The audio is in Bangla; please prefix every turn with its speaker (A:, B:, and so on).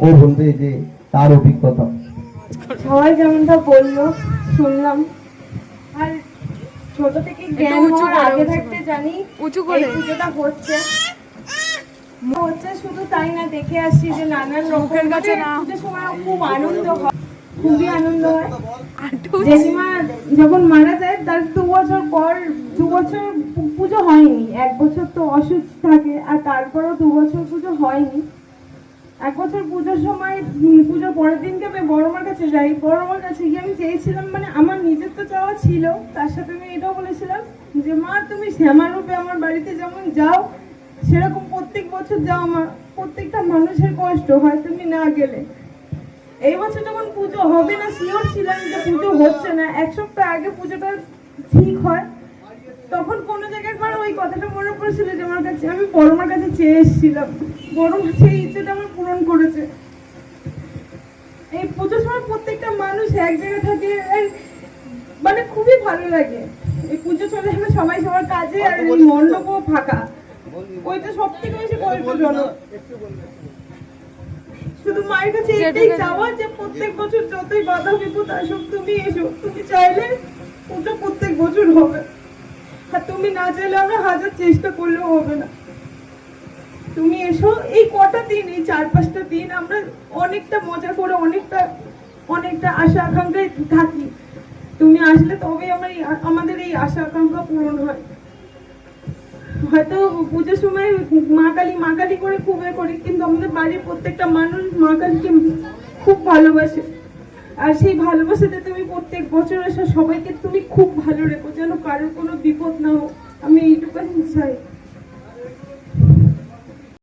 A: ও বলবে যে তার অভিজ্ঞতা।
B: সবাই যেমনটা বললো শুনলাম, আর ছোট থেকে জ্ঞান হওয়ার আগে থাকতে জানি এই পুজোটা হচ্ছে শুধু তাই না, দেখে আসছি যে নানান রকমের কাছে পুজোর সময় খুব আনন্দ হয়, খুবই আনন্দ হয়। জেঠিমা যখন মারা যায় তার 2 বছর পর, 2 বছর পুজো হয়নি, 1 বছর তো অসুস্থ থাকে, আর তারপরও 2 বছর পুজো হয়নি। 1 বছর পুজোর সময় পুজোর পরের দিনকে আমি বড় মার কাছে যাই। বড় মার কাছে গিয়ে আমি চেয়েছিলাম, মানে আমার নিজের তো চাওয়া ছিল, তার সাথে আমি এটাও বলেছিলাম যে মা তুমি শ্যামা রূপে আমার বাড়িতে যেমন যাও সেরকম প্রত্যেক বছর যাও, আমার প্রত্যেকটা মানুষের কষ্ট হয় তুমি না গেলে। এই বছর যখন পুজো হবে না শিওর ছিলাম যে পুজো হচ্ছে না, 1 সপ্তাহ আগে পুজোটা ঠিক হয়, তখন কোনো জায়গায় একবার ওই কথাটা মনে পড়েছিল যে আমার কাছে আমি বড়মার কাছে চেয়ে এসেছিলাম, বড়মা সেই ইচ্ছেটা আমার পূরণ করেছে। এই পুজোর সময় প্রত্যেকটা মানুষ এক জায়গায় থাকে, মানে খুবই ভালো লাগে। এই পুজো চলে যাবে সবাই সবার কাজে, আর এই মণ্ডপও ফাঁকা, ওইটা সব থেকে বেশি কষ্টজনক। শুধু মায়ের কাছে এটাই চাওয়া যে প্রত্যেক বছর যতই বাধা বিপদ আসুক তুমি এসো, তুমি চাইলে পুজো প্রত্যেক বছর হবে, আর তুমি না চাইলে আমরা 1000 চেষ্টা করলেও হবে না। তুমি এসো, এই কটা দিন, এই 4-5টা দিন আমরা অনেকটা মজা করে অনেকটা আশা আকাঙ্ক্ষায় থাকি। তুমি আসলে তবে আমাদের এই আশা আকাঙ্ক্ষা পূরণ হয়। হয়তো পুজোর সময় মা কালী করে খুবই করি, কিন্তু আমাদের বাড়ির প্রত্যেকটা মানুষ মা কালীকে খুব ভালোবাসে, আর সেই ভালোবাসাতে তুমি প্রত্যেক বছর আসা সবাইকে তুমি খুব ভালো রেখো, যেন কারোর কোনো বিপদ না হোক, আমি এইটুকুই চাই।